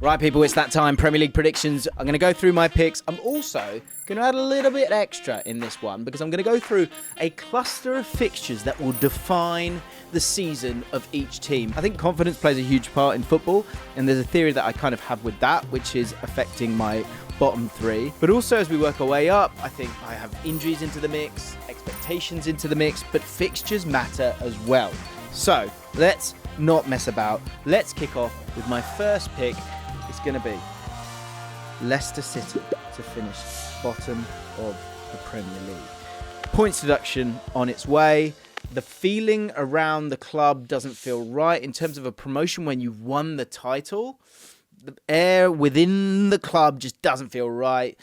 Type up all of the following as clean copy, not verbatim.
Right, people, it's that time. Premier League predictions. I'm going to go through my picks. I'm also going to add a little bit extra in this one because I'm going to go through a cluster of fixtures that will define the season of each team. I think confidence plays a huge part in football, and there's a theory that I kind of have with that, which is affecting my bottom three. But also, as we work our way up, I think I have injuries into the mix, expectations into the mix, but fixtures matter as well. So, let's not mess about. Let's kick off with my first pick. It's going to be Leicester City to finish bottom of the Premier League. Points deduction on its way. The feeling around the club doesn't feel right in terms of a promotion when you've won the title. The air within the club just doesn't feel right.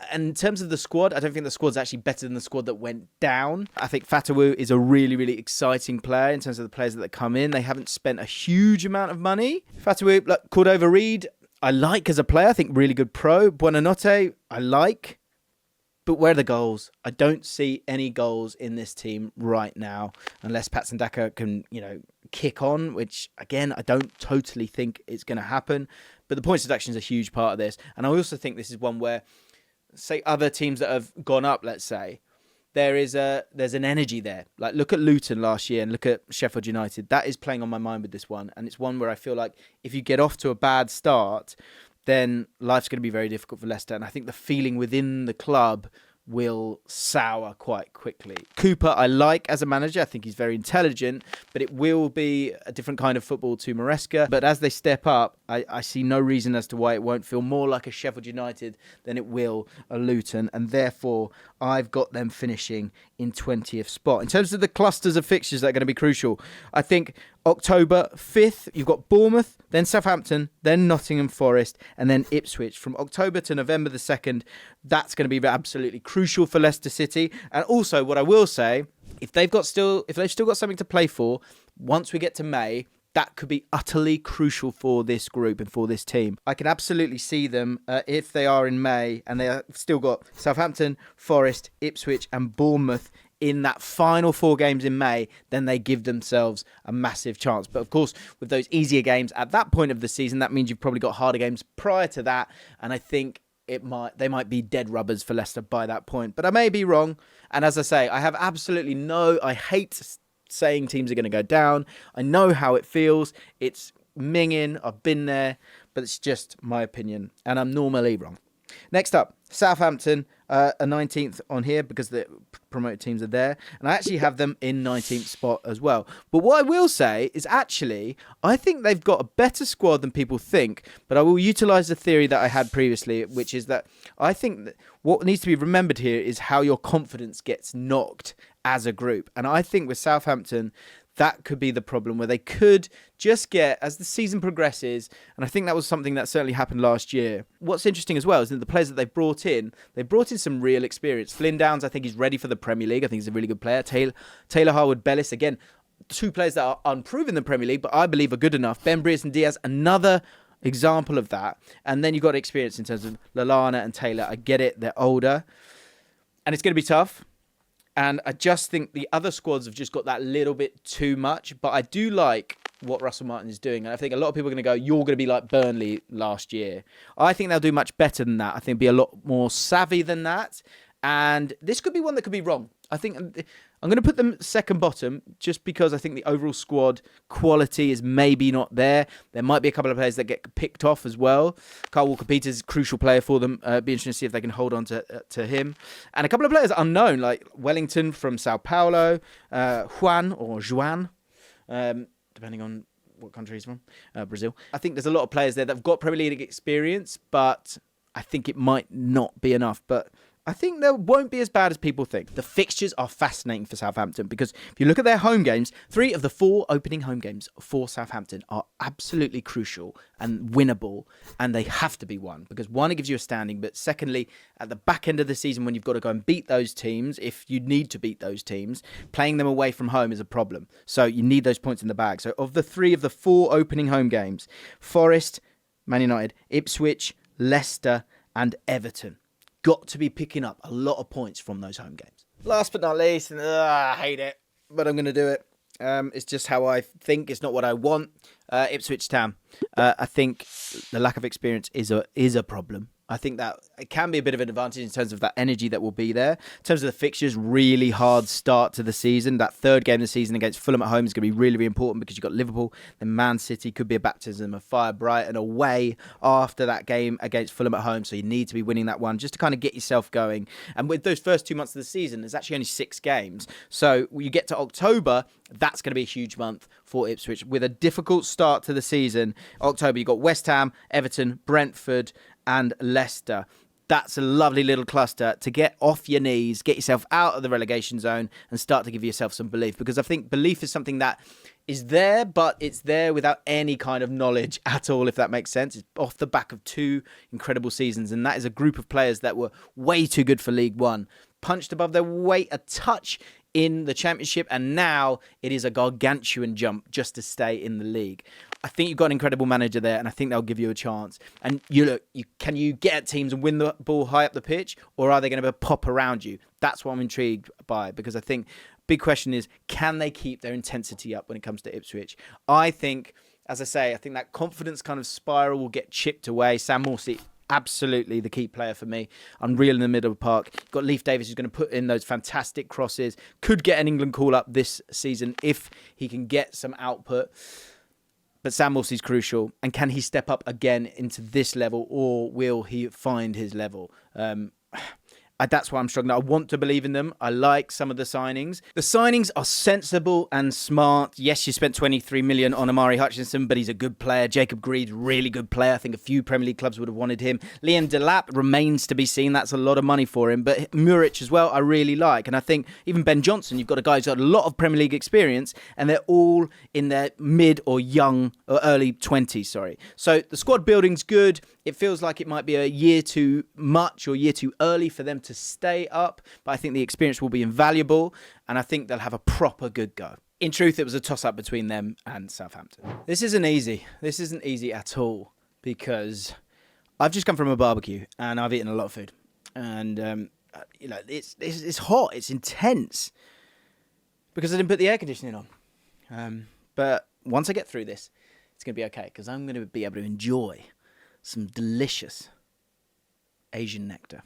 And in terms of the squad, I don't think the squad's actually better than the squad that went down. I think Fatawu is a really, really exciting player in terms of the players that come in. They haven't spent a huge amount of money. Fatawu, look, Cordova-Reid, I like as a player. I think really good pro. Buonanotte, I like. But where are the goals? I don't see any goals in this team right now unless Patson Daka can, kick on, which, again, I don't totally think it's going to happen. But the points deduction is a huge part of this. And I also think this is one where, say, other teams that have gone up, let's say, there's an energy there. Like, look at Luton last year and look at Sheffield United. That is playing on my mind with this one. And it's one where I feel like if you get off to a bad start, then life's going to be very difficult for Leicester. And I think the feeling within the club will sour quite quickly. Cooper, I like as a manager. I think he's very intelligent, but it will be a different kind of football to Maresca. But as they step up, I see no reason as to why it won't feel more like a Sheffield United than it will a Luton. And therefore, I've got them finishing in 20th spot. In terms of the clusters of fixtures that are going to be crucial, I think October 5th, you've got Bournemouth, then Southampton, then Nottingham Forest, and then Ipswich. From October to November the 2nd, that's going to be absolutely crucial for Leicester City. And also, what I will say, if they've still got something to play for, once we get to May, that could be utterly crucial for this group and for this team. I can absolutely see them, if they are in May, and they have still got Southampton, Forest, Ipswich, and Bournemouth in that final 4 games in May, then they give themselves a massive chance. But of course, with those easier games at that point of the season, that means you've probably got harder games prior to that. And I think they might be dead rubbers for Leicester by that point. But I may be wrong. And as I say, I hate saying teams are going to go down. I know how it feels. It's minging. I've been there. But it's just my opinion. And I'm normally wrong. Next up, Southampton, a 19th on here because the promoted teams are there. And I actually have them in 19th spot as well. But what I will say is actually, I think they've got a better squad than people think. But I will utilise the theory that I had previously, which is that I think that what needs to be remembered here is how your confidence gets knocked as a group. And I think with Southampton, that could be the problem where they could just get, as the season progresses, and I think that was something that certainly happened last year. What's interesting as well is that the players that they've brought in some real experience. Flynn Downs, I think he's ready for the Premier League. I think he's a really good player. Taylor Harwood-Bellis, again, 2 players that are unproven in the Premier League, but I believe are good enough. Ben Brereton Diaz, another example of that. And then you've got experience in terms of Lallana and Taylor. I get it, they're older. And it's going to be tough. And I just think the other squads have just got that little bit too much. But I do like what Russell Martin is doing. And I think a lot of people are going to go, you're going to be like Burnley last year. I think they'll do much better than that. I think be a lot more savvy than that. And this could be one that could be wrong. I think I'm going to put them second bottom just because I think the overall squad quality is maybe not there. There might be a couple of players that get picked off as well. Kyle Walker-Peters is a crucial player for them. Be interesting to see if they can hold on to him. And a couple of players unknown, like Wellington from Sao Paulo, Juan, depending on what country he's from, Brazil. I think there's a lot of players there that have got Premier League experience, but I think it might not be enough. But I think they won't be as bad as people think. The fixtures are fascinating for Southampton because if you look at their home games, 3 of the 4 opening home games for Southampton are absolutely crucial and winnable, and they have to be won because one, it gives you a standing, but secondly, at the back end of the season when you've got to go and beat those teams, if you need to beat those teams, playing them away from home is a problem. So you need those points in the bag. So of the 3 of the 4 opening home games, Forest, Man United, Ipswich, Leicester, and Everton got to be picking up a lot of points from those home games. Last but not least, and I hate it, but I'm going to do it. It's just how I think. It's not what I want. Ipswich Town. I think the lack of experience is a problem. I think that it can be a bit of an advantage in terms of that energy that will be there. In terms of the fixtures, really hard start to the season. That third game of the season against Fulham at home is going to be really, really important because you've got Liverpool, then Man City, could be a baptism of fire. Brighton away after that game against Fulham at home. So you need to be winning that one just to kind of get yourself going. And with those first 2 months of the season, there's actually only 6 games. So when you get to October, that's going to be a huge month for Ipswich. With a difficult start to the season, October, you've got West Ham, Everton, Brentford, and Leicester. That's a lovely little cluster to get off your knees, get yourself out of the relegation zone and start to give yourself some belief. Because I think belief is something that is there, but it's there without any kind of knowledge at all, if that makes sense. It's off the back of 2 incredible seasons, and that is a group of players that were way too good for League One. Punched above their weight a touch in the Championship, and now it is a gargantuan jump just to stay in the league. I think you've got an incredible manager there, and I think they'll give you a chance. And can you get at teams and win the ball high up the pitch, or are they going to pop around you? That's what I'm intrigued by, because I think big question is, can they keep their intensity up when it comes to Ipswich? I think, as I say, I think that confidence kind of spiral will get chipped away. Sam Morsey, absolutely the key player for me. Unreal in the middle of the park. You've got Leif Davis, who's going to put in those fantastic crosses. Could get an England call-up this season if he can get some output. But Sam Morsey's crucial. And can he step up again into this level, or will he find his level? That's why I'm struggling. I want to believe in them. I like some of the signings. The signings are sensible and smart. Yes, you spent 23 million on Amari Hutchinson, but he's a good player. Jacob Greed, really good player. I think a few Premier League clubs would have wanted him. Liam Delap remains to be seen. That's a lot of money for him. But Muric as well, I really like. And I think even Ben Johnson, you've got a guy who's got a lot of Premier League experience, and they're all in their mid or early 20s, sorry. So the squad building's good. It feels like it might be a year too much or year too early for them to stay up, but I think the experience will be invaluable, and I think they'll have a proper good go. In truth, it was a toss-up between them and Southampton. This isn't easy. This isn't easy at all, because I've just come from a barbecue, and I've eaten a lot of food. And, it's hot. It's intense, because I didn't put the air conditioning on. But once I get through this, it's going to be okay, because I'm going to be able to enjoy some delicious Asian nectar.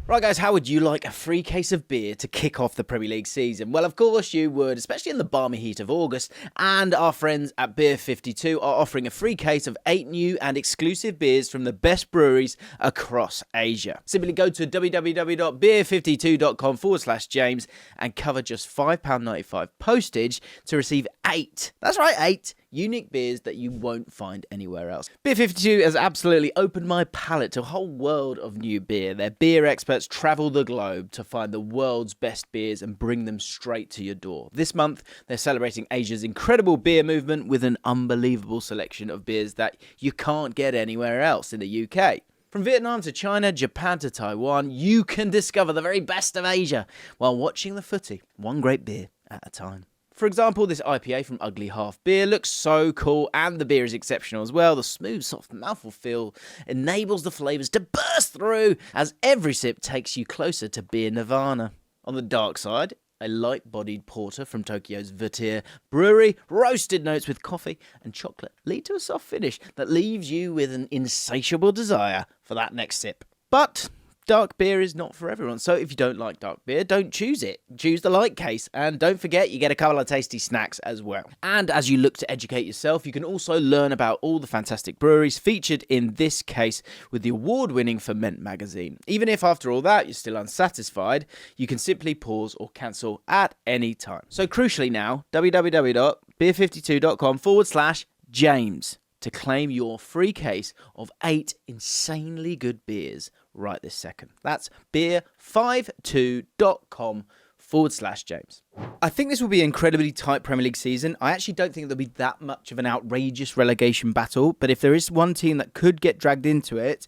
Right, guys, how would you like a free case of beer to kick off the Premier League season? Well, of course you would, especially in the balmy heat of August. And our friends at Beer 52 are offering a free case of 8 new and exclusive beers from the best breweries across Asia. Simply go to www.beer52.com/James and cover just £5.95 postage to receive 8. That's right, 8 unique beers that you won't find anywhere else. Beer 52 has absolutely opened my palate to a whole world of new beer. Their beer experts travel the globe to find the world's best beers and bring them straight to your door. This month, they're celebrating Asia's incredible beer movement with an unbelievable selection of beers that you can't get anywhere else in the UK. From Vietnam to China, Japan to Taiwan, you can discover the very best of Asia while watching the footy, one great beer at a time. For example, this IPA from Ugly Half Beer looks so cool, and the beer is exceptional as well. The smooth, soft mouthful feel enables the flavours to burst through as every sip takes you closer to beer nirvana. On the dark side, a light-bodied porter from Tokyo's Vertier Brewery, roasted notes with coffee and chocolate lead to a soft finish that leaves you with an insatiable desire for that next sip. But dark beer is not for everyone, so if you don't like dark beer, don't choose it. Choose the light case, and don't forget you get a couple of tasty snacks as well. And as you look to educate yourself, you can also learn about all the fantastic breweries featured in this case with the award-winning Ferment magazine. Even if after all that you're still unsatisfied, you can simply pause or cancel at any time. So crucially now, www.beer52.com/James to claim your free case of 8 insanely good beers right this second. That's beer52.com/James. I think this will be an incredibly tight Premier League season. I actually don't think there'll be that much of an outrageous relegation battle, but if there is one team that could get dragged into it,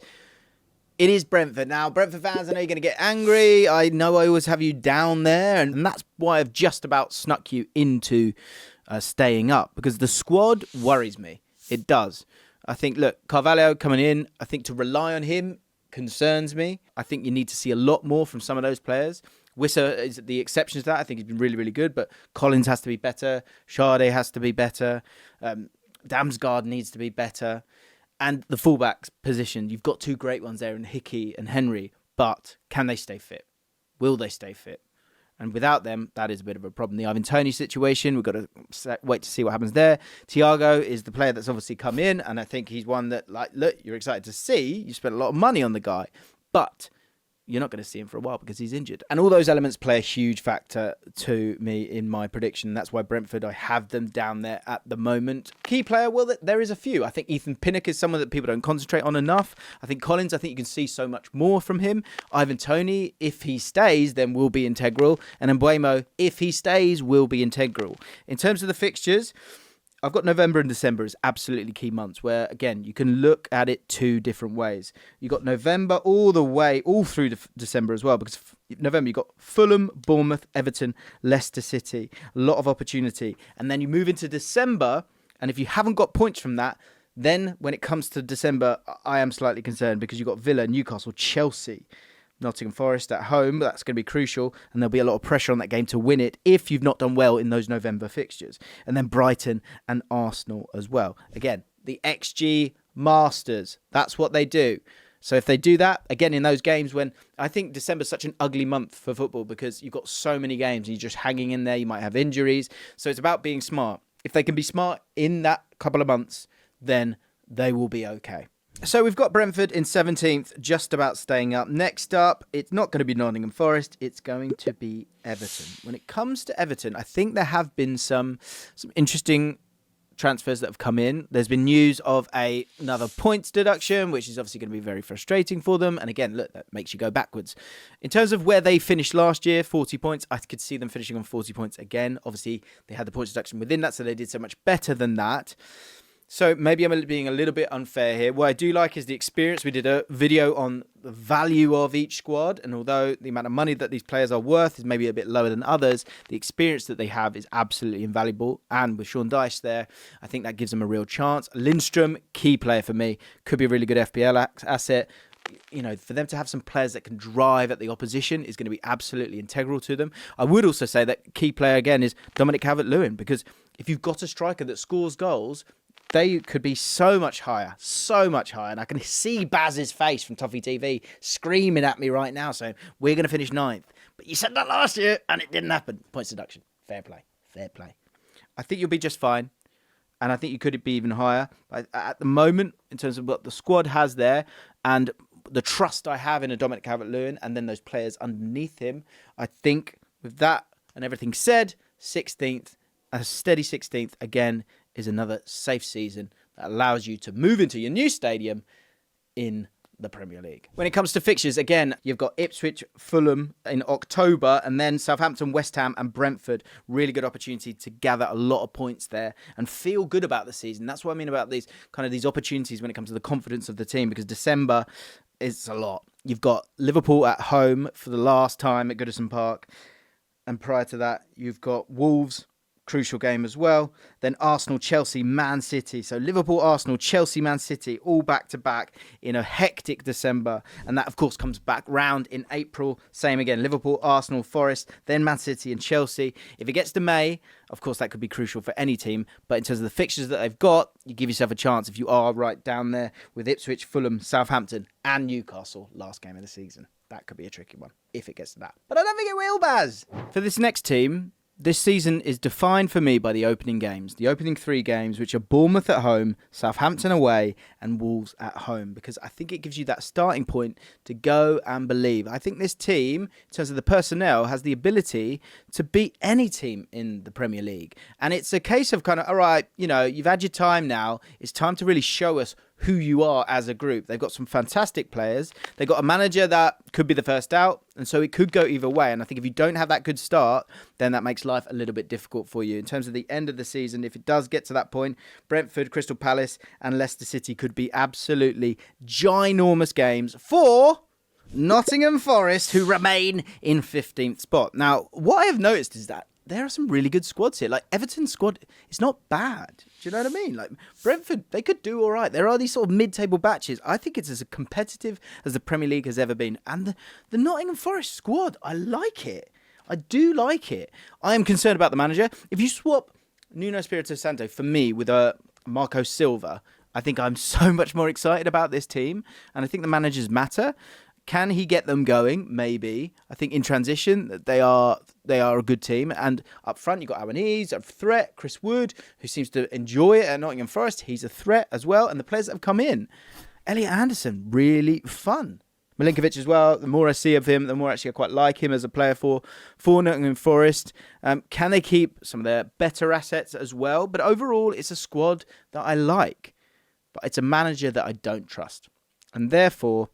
it is Brentford. Now, Brentford fans, I know you're going to get angry. I know I always have you down there, and that's why I've just about snuck you into staying up, because the squad worries me. It does. I think, look, Carvalho coming in, I think to rely on him concerns me. I think you need to see a lot more from some of those players. Wissa is the exception to that. I think he's been really, really good, but Collins has to be better. Sade has to be better. Damsgaard needs to be better. And the fullbacks position, you've got two great ones there in Hickey and Henry, but can they stay fit? Will they stay fit? And without them, that is a bit of a problem. The Ivan Toney situation, we've got to wait to see what happens there. Thiago is the player that's obviously come in, and I think he's one that, like, look, you're excited to see. You spent a lot of money on the guy, but you're not going to see him for a while because he's injured. And all those elements play a huge factor to me in my prediction. That's why Brentford, I have them down there at the moment. Key player, well, there is a few. I think Ethan Pinnock is someone that people don't concentrate on enough. I think Collins, I think you can see so much more from him. Ivan Toney, if he stays, then will be integral. And Mbeumo, if he stays, will be integral. In terms of the fixtures, I've got November and December as absolutely key months where, again, you can look at it two different ways. You've got November all through December as well, because November you've got Fulham, Bournemouth, Everton, Leicester City. A lot of opportunity. And then you move into December, and if you haven't got points from that, then when it comes to December, I am slightly concerned because you've got Villa, Newcastle, Chelsea, Nottingham Forest at home. That's going to be crucial, and there'll be a lot of pressure on that game to win it if you've not done well in those November fixtures. And then Brighton and Arsenal as well. Again, the XG masters. That's what they do. So if they do that, again, in those games when I think December's such an ugly month for football because you've got so many games and you're just hanging in there. You might have injuries. So it's about being smart. If they can be smart in that couple of months, then they will be okay. So we've got Brentford in 17th, just about staying up. Next up, it's not going to be Nottingham Forest. It's going to be Everton. When it comes to Everton, I think there have been some interesting transfers that have come in. There's been news of another points deduction, which is obviously going to be very frustrating for them. And again, look, that makes you go backwards. In terms of where they finished last year, 40 points, I could see them finishing on 40 points again. Obviously, they had the points deduction within that, so they did so much better than that. So maybe I'm being a little bit unfair here. What I do like is the experience. We did a video on the value of each squad. And although the amount of money that these players are worth is maybe a bit lower than others, the experience that they have is absolutely invaluable. And with Sean Dyche there, I think that gives them a real chance. Lindstrom, key player for me. Could be a really good FPL asset. You know, for them to have some players that can drive at the opposition is going to be absolutely integral to them. I would also say that key player again is Dominic Calvert-Lewin, because if you've got a striker that scores goals, they could be so much higher. And I can see Baz's face from Toffee TV screaming at me right now saying, we're going to finish 9th. But you said that last year and it didn't happen. Points deduction. Fair play. I think you'll be just fine. And I think you could be even higher. But at the moment, in terms of what the squad has there and the trust I have in a Dominic Calvert-Lewin and then those players underneath him, I think with that and everything said, 16th, a steady 16th again, is another safe season that allows you to move into your new stadium in the Premier League. When it comes to fixtures, again, you've got Ipswich, Fulham in October, and then Southampton, West Ham and Brentford. Really good opportunity to gather a lot of points there and feel good about the season. That's what I mean about these opportunities when it comes to the confidence of the team, because December is a lot. You've got Liverpool at home for the last time at Goodison Park, and prior to that, you've got Wolves, crucial game as well. Then Arsenal, Chelsea, Man City. So Liverpool, Arsenal, Chelsea, Man City, all back to back in a hectic December. And that, of course, comes back round in April. Same again, Liverpool, Arsenal, Forest, then Man City and Chelsea. If it gets to May, of course, that could be crucial for any team. But in terms of the fixtures that they've got, you give yourself a chance if you are right down there with Ipswich, Fulham, Southampton and Newcastle, last game of the season. That could be a tricky one if it gets to that. But I don't think it will, Baz. For this next team, this season is defined for me by the opening games. The opening 3 games, which are Bournemouth at home, Southampton away, and Wolves at home. Because I think it gives you that starting point to go and believe. I think this team, in terms of the personnel, has the ability to beat any team in the Premier League. And it's a case of kind of, all right, you know, you've had your time now. It's time to really show us who you are as a group. They've got some fantastic players. They've got a manager that could be the first out, and so it could go either way. And I think if you don't have that good start, then that makes life a little bit difficult for you. In terms of the end of the season, if it does get to that point, Brentford, Crystal Palace and Leicester City could be absolutely ginormous games for Nottingham Forest, who remain in 15th spot. Now, what I have noticed is that there are some really good squads here. Like, Everton's squad is not bad. Do you know what I mean? Like, Brentford, they could do all right. There are these sort of mid-table batches. I think it's as competitive as the Premier League has ever been. And the Nottingham Forest squad, I like it. I do like it. I am concerned about the manager. If you swap Nuno Espirito Santo for me with a Marco Silva, I think I'm so much more excited about this team. And I think the managers matter. Can he get them going? Maybe. I think in transition, they are a good team. And up front, you've got Awenese, a threat. Chris Wood, who seems to enjoy it at Nottingham Forest. He's a threat as well. And the players that have come in. Elliot Anderson, really fun. Milinkovic as well. The more I see of him, the more actually I quite like him as a player for Nottingham Forest. Can they keep some of their better assets as well? But overall, it's a squad that I like. But it's a manager that I don't trust. And therefore,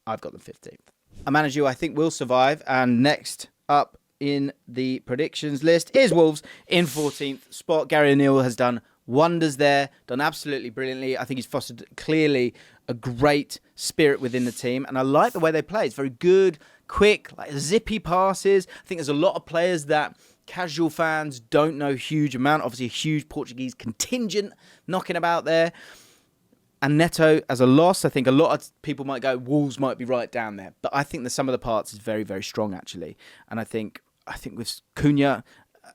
I've got them 15th. A manager who I think will survive. And next up in the predictions list is Wolves in 14th spot. Gary O'Neill has done wonders there, done absolutely brilliantly. I think he's fostered clearly a great spirit within the team. And I like the way they play. It's very good, quick, like zippy passes. I think there's a lot of players that casual fans don't know huge amount. Obviously, a huge Portuguese contingent knocking about there. And Neto, as a loss, I think a lot of people might go, Wolves might be right down there. But I think the sum of the parts is very, very strong, actually. And I think with Cunha,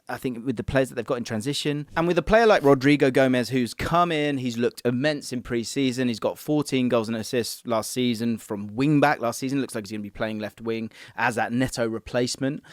I think with the players that they've got in transition, and with a player like Rodrigo Gomez, who's come in, he's looked immense in pre-season. He's got 14 goals and assists last season from wing-back last season. Looks like he's going to be playing left wing as that Neto replacement.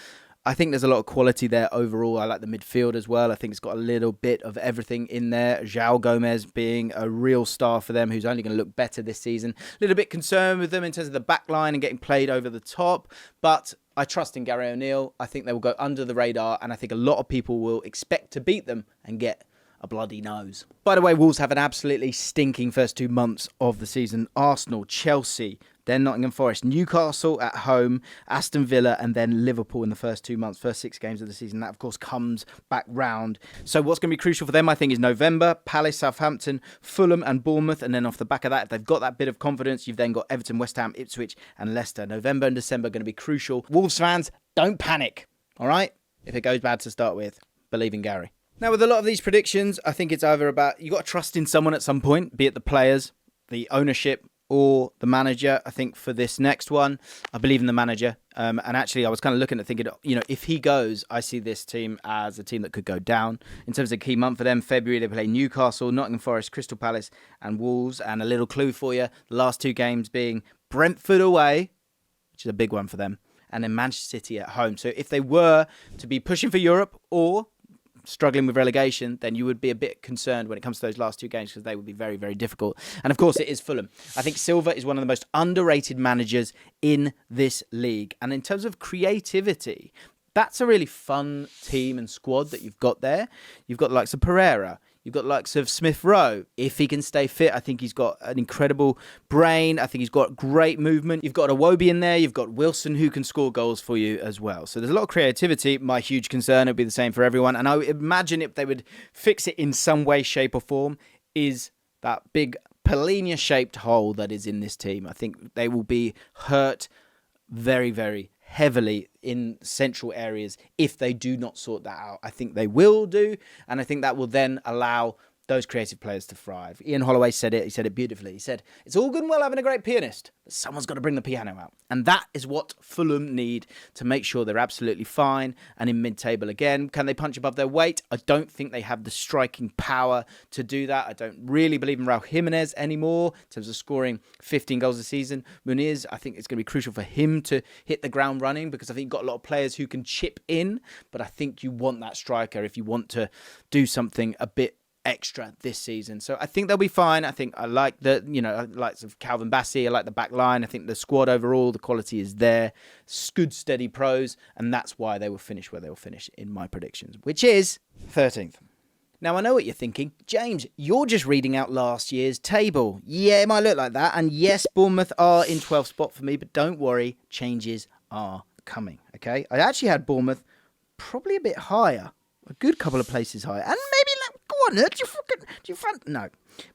I think there's a lot of quality there overall. I like the midfield as well. I think it's got a little bit of everything in there. João Gomez being a real star for them, who's only going to look better this season. A little bit concerned with them in terms of the back line and getting played over the top. But I trust in Gary O'Neill. I think they will go under the radar. And I think a lot of people will expect to beat them and get a bloody nose. By the way, Wolves have an absolutely stinking first 2 months of the season. Arsenal, Chelsea, then Nottingham Forest, Newcastle at home, Aston Villa, and then Liverpool in the first 2 months, first 6 games of the season. That, of course, comes back round. So what's going to be crucial for them, I think, is November, Palace, Southampton, Fulham and Bournemouth. And then off the back of that, if they've got that bit of confidence, you've then got Everton, West Ham, Ipswich and Leicester. November and December are going to be crucial. Wolves fans, don't panic, all right? If it goes bad to start with, believe in Gary. Now, with a lot of these predictions, I think it's either about, you've got to trust in someone at some point, be it the players, the ownership, or the manager. I think for this next one, I believe in the manager. And actually, I was kind of looking at thinking, if he goes, I see this team as a team that could go down. In terms of a key month for them, February, they play Newcastle, Nottingham Forest, Crystal Palace, and Wolves. And a little clue for you, the last 2 games being Brentford away, which is a big one for them, and then Manchester City at home. So if they were to be pushing for Europe or struggling with relegation, then you would be a bit concerned when it comes to those last 2 games because they would be very, very difficult. And of course, it is Fulham. I think Silva is one of the most underrated managers in this league. And in terms of creativity, that's a really fun team and squad that you've got there. You've got the likes of Pereira. You've got the likes of Smith Rowe. If he can stay fit, I think he's got an incredible brain. I think he's got great movement. You've got Iwobi in there. You've got Wilson who can score goals for you as well. So there's a lot of creativity. My huge concern would be the same for everyone. And I would imagine if they would fix it in some way, shape or form, is that big Polina-shaped hole that is in this team. I think they will be hurt very, very heavily in central areas if they do not sort that out. I think they will do, and I think that will then allow those creative players to thrive. Ian Holloway said it. He said it beautifully. He said, it's all good and well having a great pianist, but someone's got to bring the piano out. And that is what Fulham need to make sure they're absolutely fine and in mid-table again. Can they punch above their weight? I don't think they have the striking power to do that. I don't really believe in Raul Jimenez anymore in terms of scoring 15 goals a season. Muniz, I think it's going to be crucial for him to hit the ground running because I think you've got a lot of players who can chip in, but I think you want that striker if you want to do something a bit extra this season. So I think they'll be fine. I think I like the, likes of Calvin Bassey. I like the back line. I think the squad overall, the quality is there. Good, steady pros. And that's why they will finish where they will finish in my predictions, which is 13th. Now, I know what you're thinking. James, you're just reading out last year's table. Yeah, it might look like that. And yes, Bournemouth are in 12th spot for me, but don't worry, changes are coming, okay? I actually had Bournemouth probably a bit higher, a good couple of places higher, and maybe go on, no,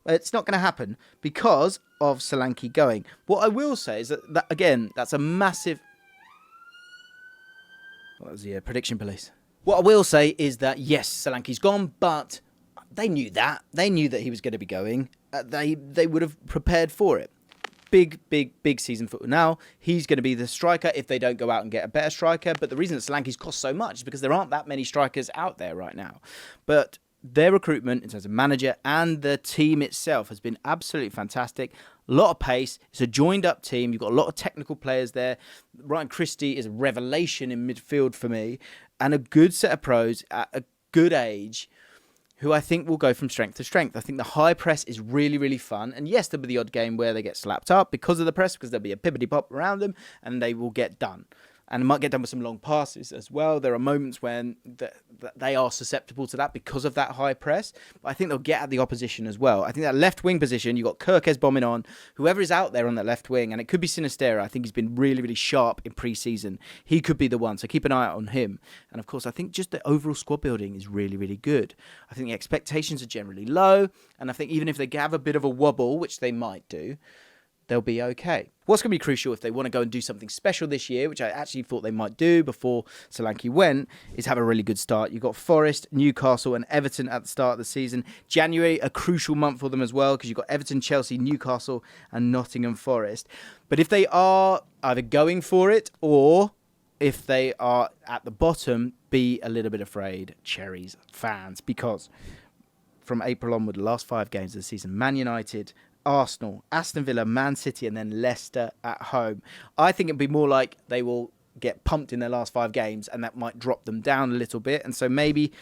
it's not going to happen because of Solanke going. What I will say is that again, that's a massive. What was the prediction police? What I will say is that yes, Solanke's gone, but they knew that. They knew that he was going to be going. They would have prepared for it. Big season for now. He's going to be the striker if they don't go out and get a better striker. But the reason that Solanke's cost so much is because there aren't that many strikers out there right now. But their recruitment in terms of manager and the team itself has been absolutely fantastic. A lot of pace. It's a joined-up team. You've got a lot of technical players there. Ryan Christie is a revelation in midfield for me, and a good set of pros at a good age who I think will go from strength to strength. I think the high press is really, really fun. And yes, there'll be the odd game where they get slapped up because of the press, because there'll be a pippity-pop around them, and they will get done. And it might get done with some long passes as well. There are moments when they are susceptible to that because of that high press. But I think they'll get at the opposition as well. I think that left wing position, you've got Kirkes bombing on. Whoever is out there on that left wing, and it could be Sinistera. I think he's been really, really sharp in pre-season. He could be the one, so keep an eye out on him. And of course, I think just the overall squad building is really, really good. I think the expectations are generally low. And I think even if they have a bit of a wobble, which they might do, they'll be okay. What's going to be crucial if they want to go and do something special this year, which I actually thought they might do before Solanke went, is have a really good start. You've got Forest, Newcastle and Everton at the start of the season. January, a crucial month for them as well, because you've got Everton, Chelsea, Newcastle and Nottingham Forest. But if they are either going for it or if they are at the bottom, be a little bit afraid, Cherries fans, because from April onward, the last 5 games of the season, Man United, Arsenal, Aston Villa, Man City, and then Leicester at home. I think it'd be more like they will get pumped in their last 5 games, and that might drop them down a little bit. And so maybe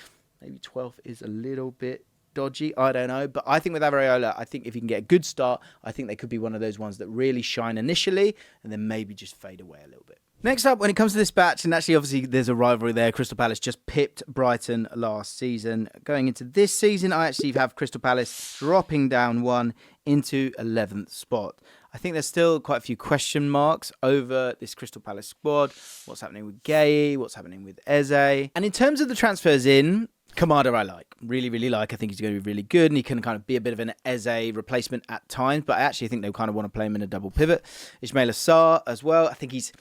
12th is a little bit dodgy. I don't know. But I think with Areola, I think if you can get a good start, I think they could be one of those ones that really shine initially and then maybe just fade away a little bit. Next up, when it comes to this batch, and actually obviously there's a rivalry there, Crystal Palace just pipped Brighton last season. Going into this season, I actually have Crystal Palace dropping down 1 into 11th spot. I think there's still quite a few question marks over this Crystal Palace squad. What's happening with Gay? What's happening with Eze? And in terms of the transfers in, Kamada I like, really, really like. I think he's going to be really good, and he can kind of be a bit of an Eze replacement at times, but I actually think they kind of want to play him in a double pivot. Ismail Assar as well. I think he's...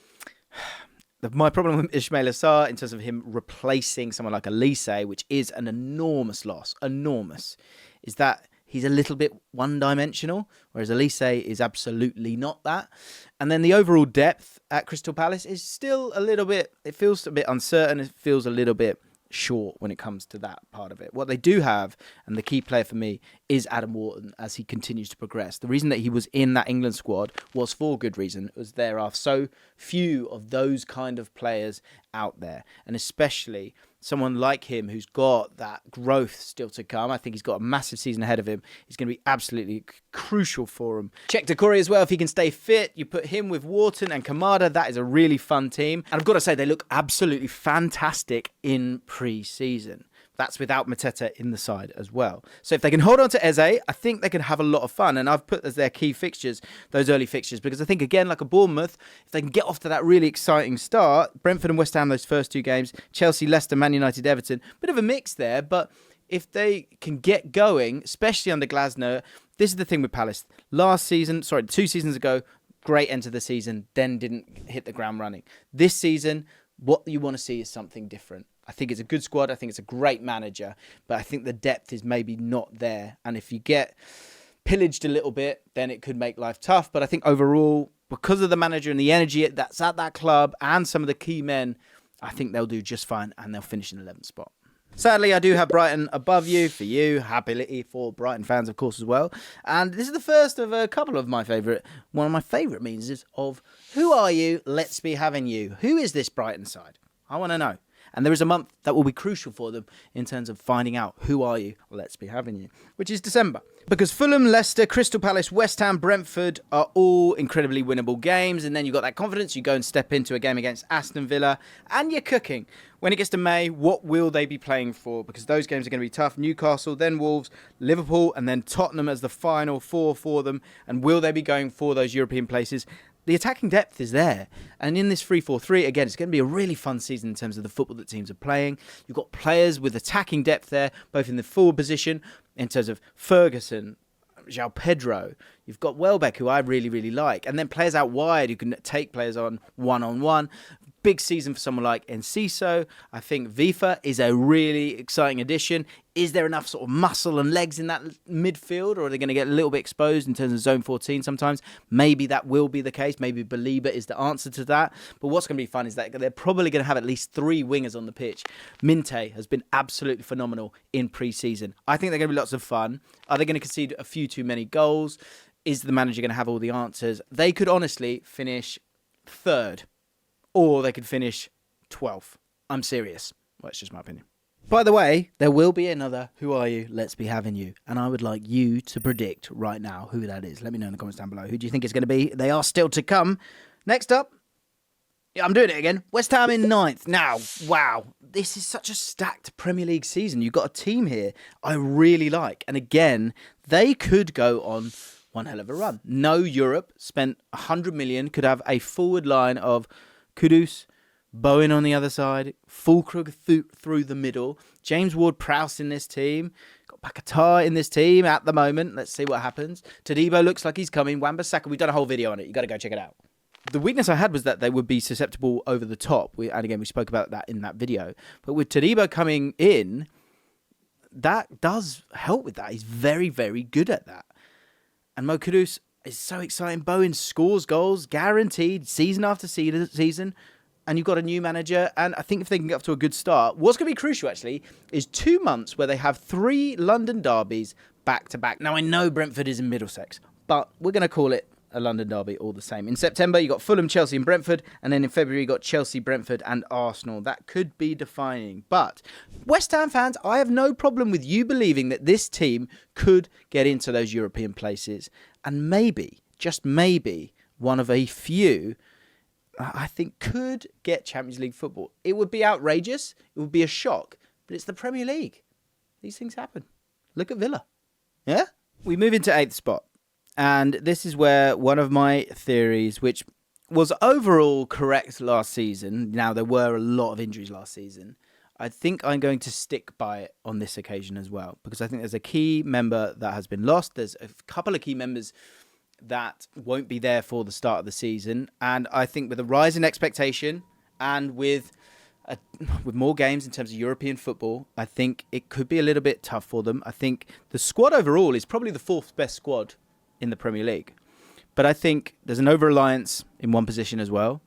My problem with Ismail Assar in terms of him replacing someone like Elise, which is an enormous loss, is that he's a little bit one-dimensional, whereas Elise is absolutely not that. And then the overall depth at Crystal Palace is still a little bit, it feels a bit uncertain, it feels a little bit short when it comes to that part of it. What they do have, and the key player for me, is Adam Wharton as he continues to progress. The reason that he was in that England squad was for good reason. It was there are so few of those kind of players out there, and especially someone like him who's got that growth still to come. I think he's got a massive season ahead of him. He's going to be absolutely crucial for him. Check Decore as well. If he can stay fit, you put him with Wharton and Kamada. That is a really fun team. And I've got to say, they look absolutely fantastic in pre-season. That's without Mateta in the side as well. So if they can hold on to Eze, I think they can have a lot of fun. And I've put as their key fixtures, those early fixtures, because I think, again, like a Bournemouth, if they can get off to that really exciting start, Brentford and West Ham, those first 2 games, Chelsea, Leicester, Man United, Everton, bit of a mix there. But if they can get going, especially under Glasner, this is the thing with Palace. 2 seasons ago, great end to the season, then didn't hit the ground running. This season, what you want to see is something different. I think it's a good squad. I think it's a great manager, but I think the depth is maybe not there. And if you get pillaged a little bit, then it could make life tough. But I think overall, because of the manager and the energy that's at that club and some of the key men, I think they'll do just fine and they'll finish in 11th spot. Sadly, I do have Brighton above you for you. Happily for Brighton fans, of course, as well. And this is the first of a couple of one of my favourite means is of who are you? Let's be having you. Who is this Brighton side? I want to know. And there is a month that will be crucial for them in terms of finding out who are you, let's be having you, which is December. Because Fulham, Leicester, Crystal Palace, West Ham, Brentford are all incredibly winnable games. And then you've got that confidence. You go and step into a game against Aston Villa and you're cooking. When it gets to May, what will they be playing for? Because those games are going to be tough. Newcastle, then Wolves, Liverpool, and then Tottenham as the final 4 for them. And will they be going for those European places? The attacking depth is there. And in this 3-4-3, again, it's going to be a really fun season in terms of the football that teams are playing. You've got players with attacking depth there, both in the forward position, in terms of Ferguson, João Pedro. You've got Welbeck, who I really, really like. And then players out wide who can take players on one-on-one. big season for someone like Enciso. I think Vifa is a really exciting addition. Is there enough sort of muscle and legs in that midfield, or are they going to get a little bit exposed in terms of zone 14 sometimes? Maybe that will be the case. Maybe Belieber is the answer to that. But what's going to be fun is that they're probably going to have at least 3 wingers on the pitch. Minte has been absolutely phenomenal in pre-season. I think they're going to be lots of fun. Are they going to concede a few too many goals? Is the manager going to have all the answers? They could honestly finish 3rd. Or they could finish 12th. I'm serious. Well, it's just my opinion. By the way, there will be another Who Are You? Let's Be Having You. And I would like you to predict right now who that is. Let me know in the comments down below. Who do you think it's going to be? They are still to come. Next up, I'm doing it again. West Ham in 9th. Now, wow. This is such a stacked Premier League season. You've got a team here I really like. And again, they could go on one hell of a run. No Europe. Spent 100 million. Could have a forward line of Kudus, Bowen on the other side, Fulkrug through the middle, James Ward-Prowse in this team, got Paquetá in this team at the moment. Let's see what happens. Todibo looks like he's coming. Wan-Bissaka, we've done a whole video on it. You got to go check it out. The weakness I had was that they would be susceptible over the top. And again, we spoke about that in that video. But with Todibo coming in, that does help with that. He's very, very good at that. And Mo Kudus is so exciting. Bowen scores goals, guaranteed, season after season. And you've got a new manager. And I think if they can get off to a good start, what's going to be crucial, actually, is 2 months where they have 3 London derbies back-to-back. Now, I know Brentford is in Middlesex, but we're going to call it a London derby all the same. In September, you got Fulham, Chelsea and Brentford. And then in February, you got Chelsea, Brentford and Arsenal. That could be defining. But West Ham fans, I have no problem with you believing that this team could get into those European places. And maybe, just maybe, one of a few, I think, could get Champions League football. It would be outrageous. It would be a shock. But it's the Premier League. These things happen. Look at Villa. Yeah? We move into 8th spot. And this is where one of my theories, which was overall correct last season. Now, there were a lot of injuries last season. I think I'm going to stick by it on this occasion as well, because I think there's a key member that has been lost. There's a couple of key members that won't be there for the start of the season. And I think with a rise in expectation and with more games in terms of European football, I think it could be a little bit tough for them. I think the squad overall is probably the 4th best squad in the Premier League. But I think there's an over-reliance in one position as well.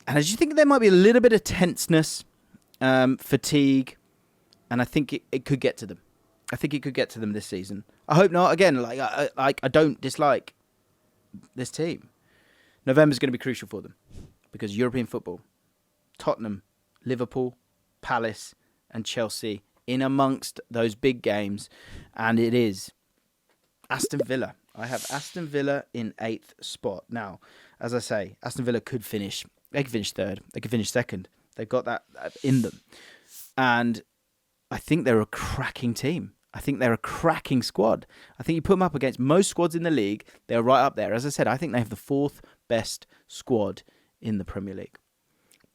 And I just think there might be a little bit of tenseness, fatigue, and I think it could get to them. I think it could get to them this season. I hope not. Again, I don't dislike this team. November's going to be crucial for them because European football, Tottenham, Liverpool, Palace, and Chelsea in amongst those big games, and it is Aston Villa. I have Aston Villa in 8th spot. Now, as I say, Aston Villa could finish. They could finish 3rd. They could finish 2nd. They've got that in them. And I think they're a cracking team. I think they're a cracking squad. I think you put them up against most squads in the league, they're right up there. As I said, I think they have the 4th best squad in the Premier League.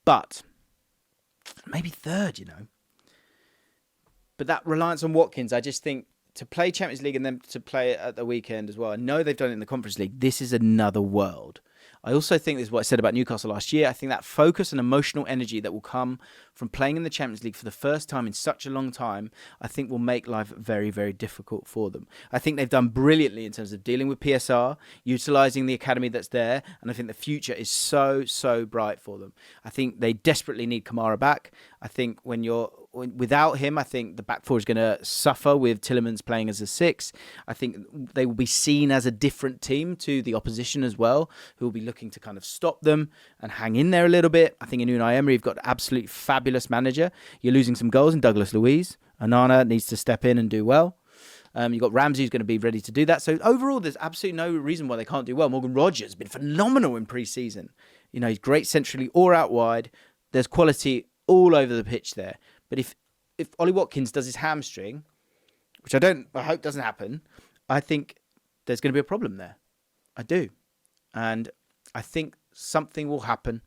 But maybe 3rd, you know. But that reliance on Watkins, I just think, to play Champions League and then to play it at the weekend as well. I know they've done it in the Conference League. This is another world. I also think this is what I said about Newcastle last year. I think that focus and emotional energy that will come from playing in the Champions League for the first time in such a long time, I think will make life very, very difficult for them. I think they've done brilliantly in terms of dealing with PSR, utilising the academy that's there, and I think the future is so, so bright for them. I think they desperately need Kamara back. I think without him, I think the back four is going to suffer with Tielemans playing as a 6. I think they will be seen as a different team to the opposition as well, who will be looking to kind of stop them and hang in there a little bit. I think in Unai Emery, you've got an absolutely fabulous manager. You're losing some goals in Douglas Luiz. Onana needs to step in and do well. You've got Ramsey who's going to be ready to do that. So overall, there's absolutely no reason why they can't do well. Morgan Rogers has been phenomenal in pre-season. You know, he's great centrally or out wide. There's quality all over the pitch there. But if Ollie Watkins does his hamstring, which I hope doesn't happen, I think there's going to be a problem there. I do. And I think something will happen.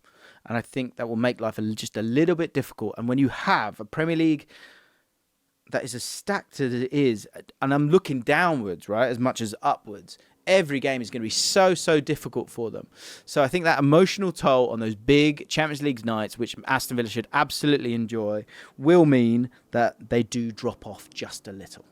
And I think that will make life just a little bit difficult. And when you have a Premier League that is as stacked as it is, and I'm looking downwards, right, as much as upwards, every game is going to be so difficult for them. So I think that emotional toll on those big Champions League nights, which Aston Villa should absolutely enjoy, will mean that they do drop off just a little.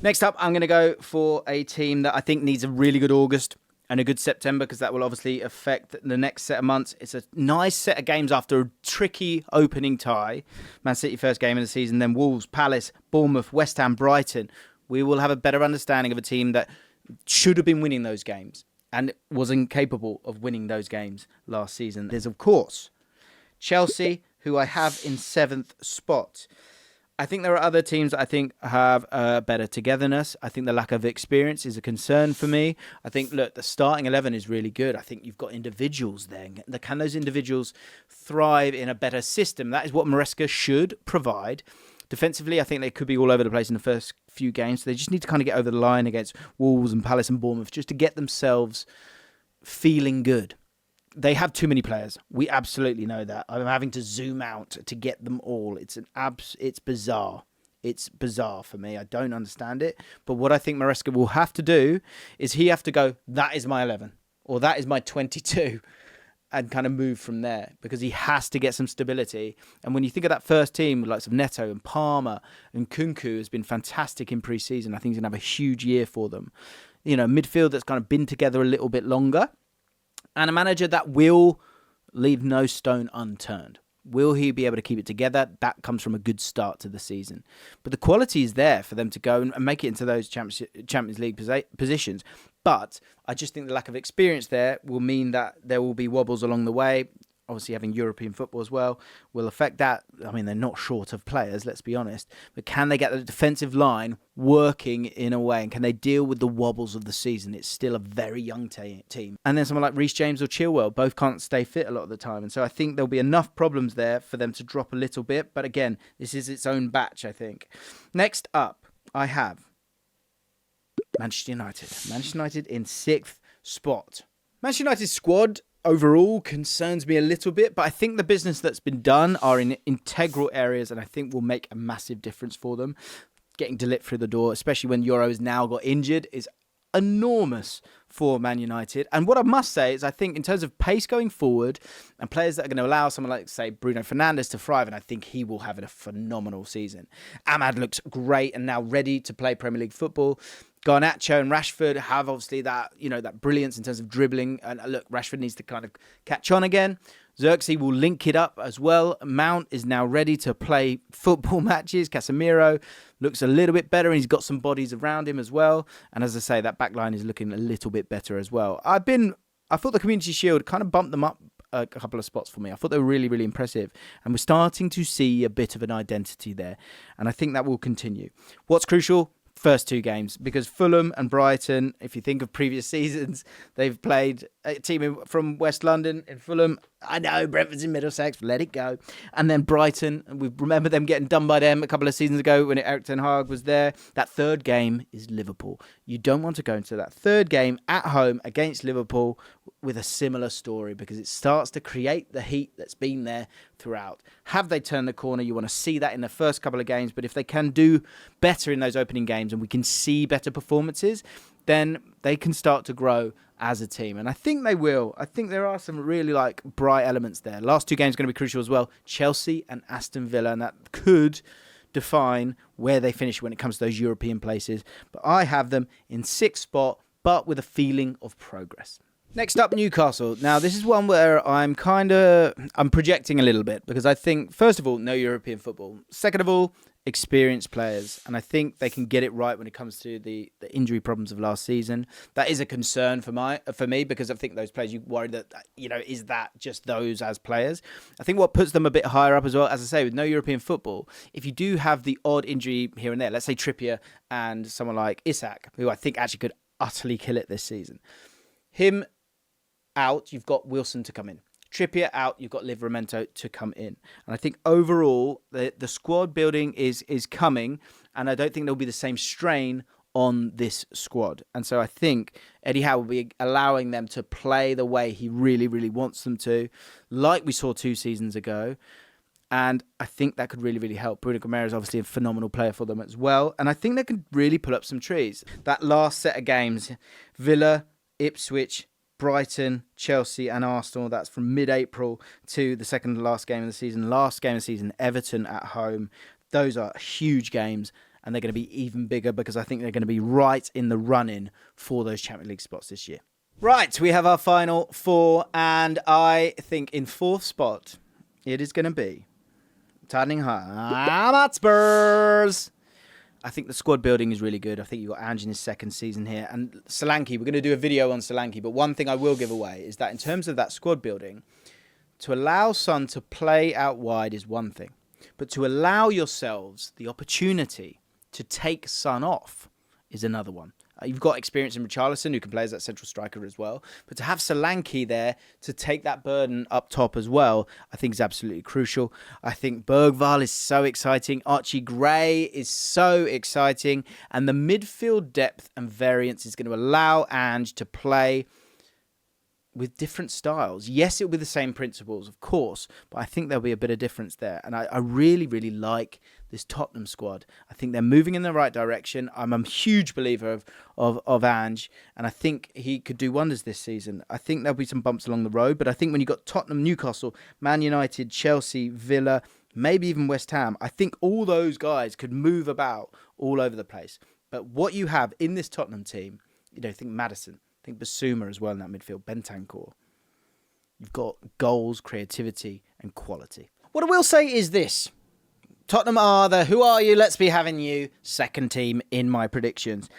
Next up, I'm going to go for a team that I think needs a really good August and a good September, because that will obviously affect the next set of months. It's a nice set of games after a tricky opening tie. Man City first game of the season, then Wolves, Palace, Bournemouth, West Ham, Brighton. We will have a better understanding of a team that should have been winning those games and was incapable of winning those games last season. There's, of course, Chelsea, who I have in 7th spot. I think there are other teams that I think have better togetherness. I think the lack of experience is a concern for me. I think, look, the starting 11 is really good. I think you've got individuals there. Can those individuals thrive in a better system? That is what Maresca should provide. Defensively, I think they could be all over the place in the first few games. So they just need to kind of get over the line against Wolves and Palace and Bournemouth just to get themselves feeling good. They have too many players. We absolutely know that. I'm having to zoom out to get them all. It's bizarre. It's bizarre for me. I don't understand it. But what I think Maresca will have to do is he have to go, that is my 11 or that is my 22. And kind of move from there, because he has to get some stability. And when you think of that first team with likes of Neto and Palmer and Kunku has been fantastic in pre-season. I think he's going to have a huge year for them. You know, midfield that's kind of been together a little bit longer, and a manager that will leave no stone unturned. Will he be able to keep it together? That comes from a good start to the season. But the quality is there for them to go and make it into those Champions League positions. But I just think the lack of experience there will mean that there will be wobbles along the way. Obviously, having European football as well will affect that. I mean, they're not short of players, let's be honest. But can they get the defensive line working in a way? And can they deal with the wobbles of the season? It's still a very young team. And then someone like Reece James or Chilwell both can't stay fit a lot of the time. And so I think there'll be enough problems there for them to drop a little bit. But again, this is its own batch, I think. Next up, I have Manchester United. Manchester United in 6th spot. Manchester United's squad overall concerns me a little bit, but I think the business that's been done are in integral areas, and I think will make a massive difference for them. Getting De Ligt through the door, especially when Euro has now got injured, is enormous for Man United. And what I must say is I think in terms of pace going forward and players that are going to allow someone like, say, Bruno Fernandes to thrive, and I think he will have a phenomenal season. Ahmad looks great and now ready to play Premier League football. Garnacho and Rashford have obviously that, that brilliance in terms of dribbling. And look, Rashford needs to kind of catch on again. Xerxes will link it up as well. Mount is now ready to play football matches. Casemiro looks a little bit better, and he's got some bodies around him as well. And as I say, that back line is looking a little bit better as well. I thought the Community Shield kind of bumped them up a couple of spots for me. I thought they were really, really impressive. And we're starting to see a bit of an identity there. And I think that will continue. What's crucial? First 2 games, because Fulham and Brighton, if you think of previous seasons, they've played a team from West London in Fulham. I know, Brentford's in Middlesex, let it go. And then Brighton, and we remember them getting done by them a couple of seasons ago when Erik Ten Hag was there. That third game is Liverpool. You don't want to go into that third game at home against Liverpool with a similar story, because it starts to create the heat that's been there throughout. Have they turned the corner? You want to see that in the first couple of games, but if they can do better in those opening games and we can see better performances, then they can start to grow as a team. And I think they will. I think there are some really bright elements there. Last 2 games are going to be crucial as well. Chelsea and Aston Villa, and that could define where they finish when it comes to those European places. But I have them in 6th spot, but with a feeling of progress. Next up, Newcastle. Now, this is one where I'm projecting a little bit, because I think, first of all, no European football. Second of all, experienced players. And I think they can get it right when it comes to the injury problems of last season. That is a concern for me, because I think those players, you worry that, is that just those as players? I think what puts them a bit higher up as well, as I say, with no European football, if you do have the odd injury here and there, let's say Trippier and someone like Isak, who I think actually could utterly kill it this season. Him out, you've got Wilson to come in. Trippier out, you've got Livramento to come in. And I think overall, the squad building is coming, and I don't think there'll be the same strain on this squad. And so I think Eddie Howe will be allowing them to play the way he really, really wants them to, like we saw 2 seasons ago. And I think that could really, really help. Bruno Guimaraes is obviously a phenomenal player for them as well. And I think they could really pull up some trees. That last set of games, Villa, Ipswich, Brighton, Chelsea and Arsenal. That's from mid-April to the second to last game of the season. Last game of the season, Everton at home. Those are huge games, and they're going to be even bigger because I think they're going to be right in the run-in for those Champions League spots this year. Right, we have our final four, and I think in fourth spot, it is going to be Tottenham Hotspurs. I think the squad building is really good. I think you've got Ange in his second season here. And Solanke, we're going to do a video on Solanke. But one thing I will give away is that in terms of that squad building, to allow Son to play out wide is one thing. But to allow yourselves the opportunity to take Son off is another one. You've got experience in Richarlison, who can play as that central striker as well. But to have Solanke there to take that burden up top as well, I think is absolutely crucial. I think Bergvall is so exciting. Archie Gray is so exciting. And the midfield depth and variance is going to allow Ange to play with different styles. Yes, it'll be the same principles, of course, but I think there'll be a bit of difference there. And I really, really like this Tottenham squad. I think they're moving in the right direction. I'm a huge believer of Ange, and I think he could do wonders this season. I think there'll be some bumps along the road, but I think when you've got Tottenham, Newcastle, Man United, Chelsea, Villa, maybe even West Ham, I think all those guys could move about all over the place. But what you have in this Tottenham team, think Maddison, I think Basuma as well in that midfield, Bentancur. You've got goals, creativity and quality. What I will say is this. Tottenham are the who are you, let's be having you second team in my predictions.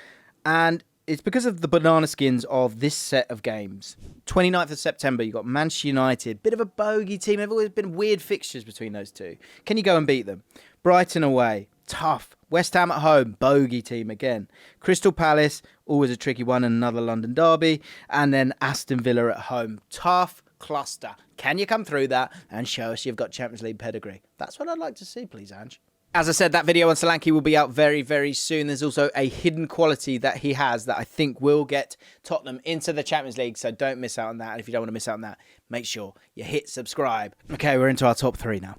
And it's because of the banana skins of this set of games. 29th of September, you've got Manchester United. Bit of a bogey team. There have always been weird fixtures between those two. Can you go and beat them? Brighton away. Tough. West Ham at home, bogey team again. Crystal Palace, always a tricky one, and another London derby. And then Aston Villa at home. Tough cluster. Can you come through that and show us you've got Champions League pedigree? That's what I'd like to see, please, Ange. As I said, that video on Solanke will be out very, very soon. There's also a hidden quality that he has that I think will get Tottenham into the Champions League, so don't miss out on that. And if you don't want to miss out on that, make sure you hit subscribe. Okay, we're into our top three now.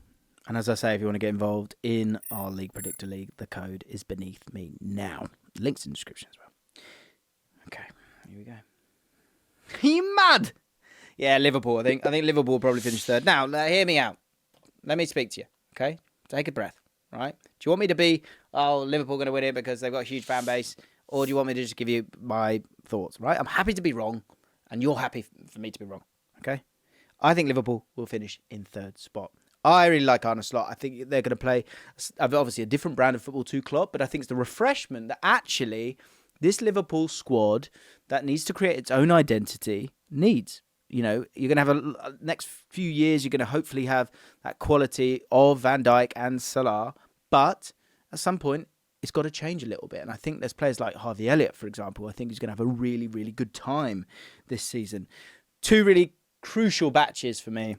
And as I say, if you want to get involved in our League Predictor League, the code is beneath me now. Links in the description as well. Okay, here we go. Are you mad? Yeah, Liverpool. I think Liverpool will probably finish third. Now, hear me out. Let me speak to you, okay? Take a breath, right? Do you want me to be, Liverpool going to win it because they've got a huge fan base? Or do you want me to just give you my thoughts, right? I'm happy to be wrong, and you're happy for me to be wrong, okay? I think Liverpool will finish in third spot. I really like Arne Slot. I think they're going to play, obviously, a different brand of football to Klopp, but I think it's the refreshment that actually this Liverpool squad that needs to create its own identity needs. You're going to have next few years, you're going to hopefully have that quality of Van Dijk and Salah, but at some point, it's got to change a little bit. And I think there's players like Harvey Elliott, for example, I think he's going to have a really, really good time this season. Two really crucial batches for me.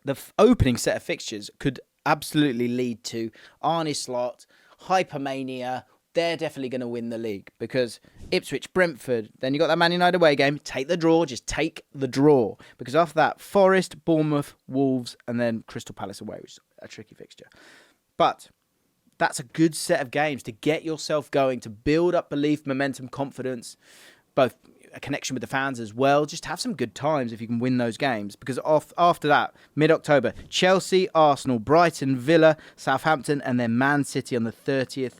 The opening set of fixtures could absolutely lead to Arne Slot, hypermania. They're definitely going to win the league because Ipswich, Brentford, then you got that Man United away game. Take the draw, just take the draw. Because after that, Forest, Bournemouth, Wolves, and then Crystal Palace away, which is a tricky fixture. But that's a good set of games to get yourself going, to build up belief, momentum, confidence, both a connection with the fans as well. Just have some good times if you can win those games. Because after that, mid-October, Chelsea, Arsenal, Brighton, Villa, Southampton, and then Man City on the 30th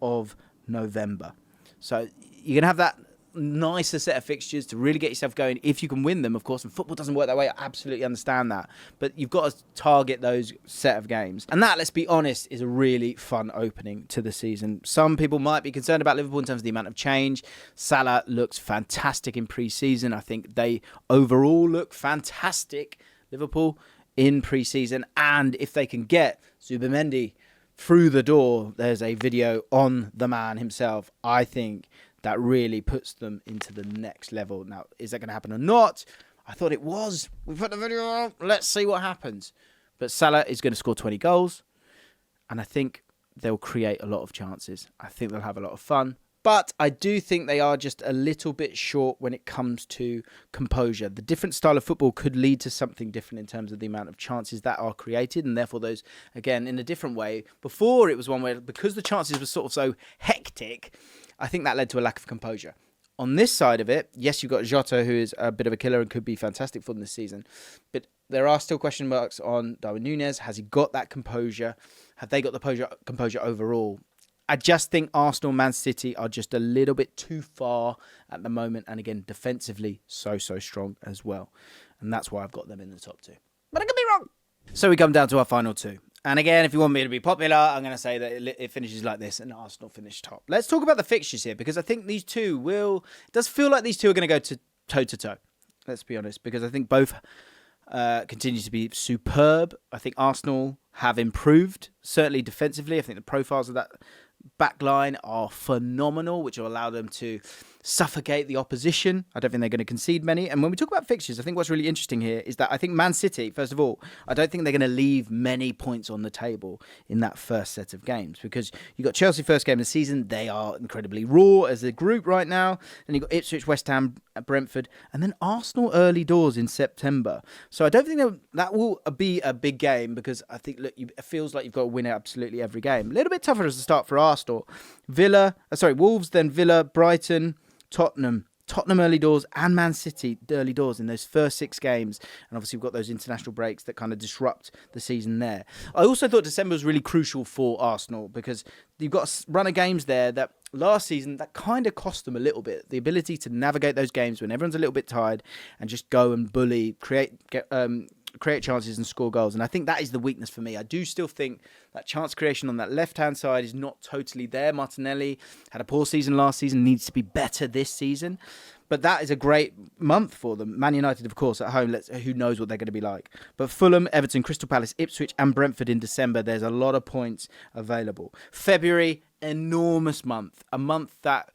of November. So you're going to have that nicer set of fixtures to really get yourself going if you can win them, of course. And football doesn't work that way. I absolutely understand that. But you've got to target those set of games. And that, let's be honest, is a really fun opening to the season. Some people might be concerned about Liverpool in terms of the amount of change. Salah looks fantastic in pre-season. I think they overall look fantastic, Liverpool, in pre-season. And if they can get Zubimendi through the door, there's a video on the man himself. I think that really puts them into the next level. Now, is that going to happen or not? I thought it was. We put the video on. Let's see what happens. But Salah is going to score 20 goals. And I think they'll create a lot of chances. I think they'll have a lot of fun. But I do think they are just a little bit short when it comes to composure. The different style of football could lead to something different in terms of the amount of chances that are created. And therefore those, again, in a different way. Before it was one where, because the chances were sort of so hectic, I think that led to a lack of composure. on this side of it, yes, you've got Jota, who is a bit of a killer and could be fantastic for them this season. But there are still question marks on Darwin Núñez. Has he got that composure? Have they got the composure overall? I just think Arsenal, Man City are just a little bit too far at the moment. And again, defensively, so strong as well. And that's why I've got them in the top 2. But I could be wrong. So we come down to our final 2. And again, if you want me to be popular, I'm going to say that it finishes like this and Arsenal finish top. Let's talk about the fixtures here, because I think these two it does feel like these two are going to go to toe-to-toe. Let's be honest, because I think both continue to be superb. I think Arsenal have improved, certainly defensively. I think the profiles of that back line are phenomenal, which will allow them to suffocate the opposition. I don't think they're going to concede many. And when we talk about fixtures, I think what's really interesting here is that I think Man City, first of all, I don't think they're going to leave many points on the table in that first set of games, because you've got Chelsea first game of the season. They are incredibly raw as a group right now. Then you've got Ipswich, West Ham, Brentford, and then Arsenal early doors in September. So I don't think that will be a big game, because I think it feels like you've got to win absolutely every game. A little bit tougher as a start for Arsenal. Wolves, then Villa, Brighton, Tottenham early doors, and Man City early doors in those first 6 games. And obviously we've got those international breaks that kind of disrupt the season there. I also thought December was really crucial for Arsenal, because you've got a run of games there that last season that kind of cost them a little bit. The ability to navigate those games when everyone's a little bit tired and just go and bully, create chances and score goals. And I think that is the weakness for me. I do still think that chance creation on that left-hand side is not totally there. Martinelli had a poor season last season, needs to be better this season. But that is a great month for them. Man United, of course, at home, who knows what they're going to be like. But Fulham, Everton, Crystal Palace, Ipswich and Brentford in December, there's a lot of points available. February, enormous month. A month that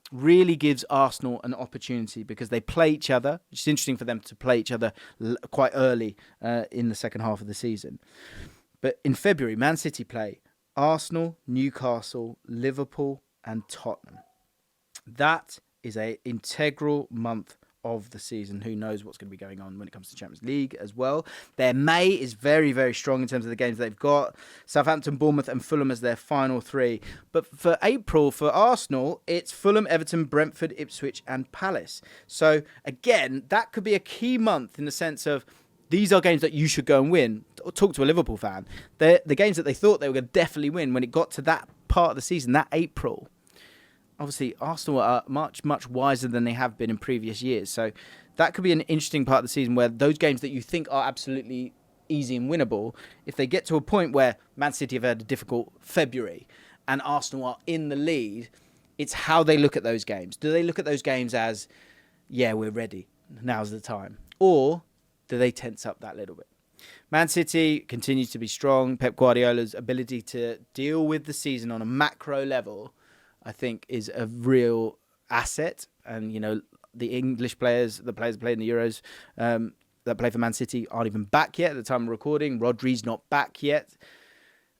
really gives Arsenal an opportunity, because they play each other. It's interesting for them to play each other quite early in the second half of the season. But in February, Man City play Arsenal, Newcastle, Liverpool and Tottenham. That is an integral month of the season. Who knows what's going to be going on when it comes to Champions League as well. Their May is very, very strong in terms of the games they've got. Southampton, Bournemouth and Fulham as their final 3. But for April, for Arsenal, it's Fulham, Everton, Brentford, Ipswich and Palace. So again, that could be a key month in the sense of these are games that you should go and win. Talk to a Liverpool fan. They're the games that they thought they were going to definitely win when it got to that part of the season, that April. Obviously, Arsenal are much, much wiser than they have been in previous years. So that could be an interesting part of the season where those games that you think are absolutely easy and winnable, if they get to a point where Man City have had a difficult February and Arsenal are in the lead, it's how they look at those games. Do they look at those games as, yeah, we're ready, now's the time? Or do they tense up that little bit? Man City continues to be strong. Pep Guardiola's ability to deal with the season on a macro level, I think, is a real asset. And, you know, the English players, the players that play in the Euros that play for Man City aren't even back yet at the time of recording. Rodri's not back yet.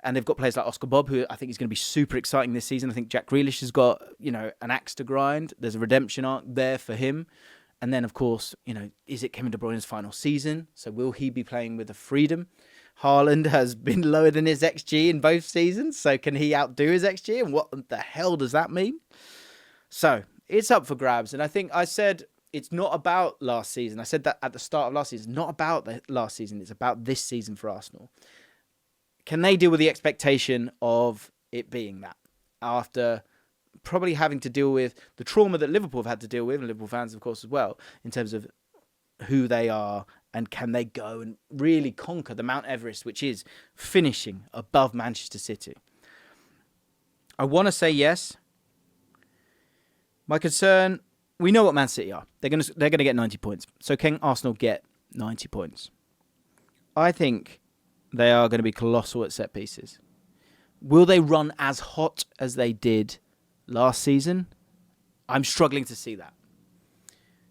And they've got players like Oscar Bob, who I think is going to be super exciting this season. I think Jack Grealish has got, you know, an axe to grind. There's a redemption arc there for him. And then, of course, you know, is it Kevin De Bruyne's final season? So will he be playing with the freedom? Haaland has been lower than his XG in both seasons. So can he outdo his XG? And what the hell does that mean? So it's up for grabs. And I think I said it's not about last season. I said that at the start of last season. It's not about the last season. It's about this season for Arsenal. Can they deal with the expectation of it being that after probably having to deal with the trauma that Liverpool have had to deal with, and Liverpool fans, of course, as well, in terms of who they are, and can they go and really conquer the Mount Everest, which is finishing above Manchester City? I want to say yes. My concern, we know what Man City are. They're going to get 90 points. So can Arsenal get 90 points? I think they are going to be colossal at set pieces. Will they run as hot as they did last season? I'm struggling to see that.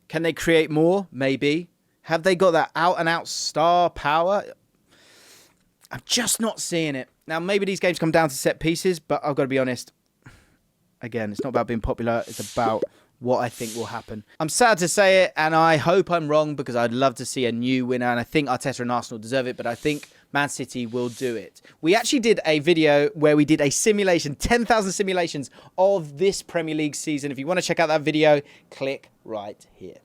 Can they create more? Maybe. Have they got that out-and-out star power? I'm just not seeing it. Now, maybe these games come down to set pieces, but I've got to be honest. Again, it's not about being popular. It's about what I think will happen. I'm sad to say it, and I hope I'm wrong, because I'd love to see a new winner, and I think Arteta and Arsenal deserve it, but I think Man City will do it. We actually did a video where we did a simulation, 10,000 simulations of this Premier League season. If you want to check out that video, click right here.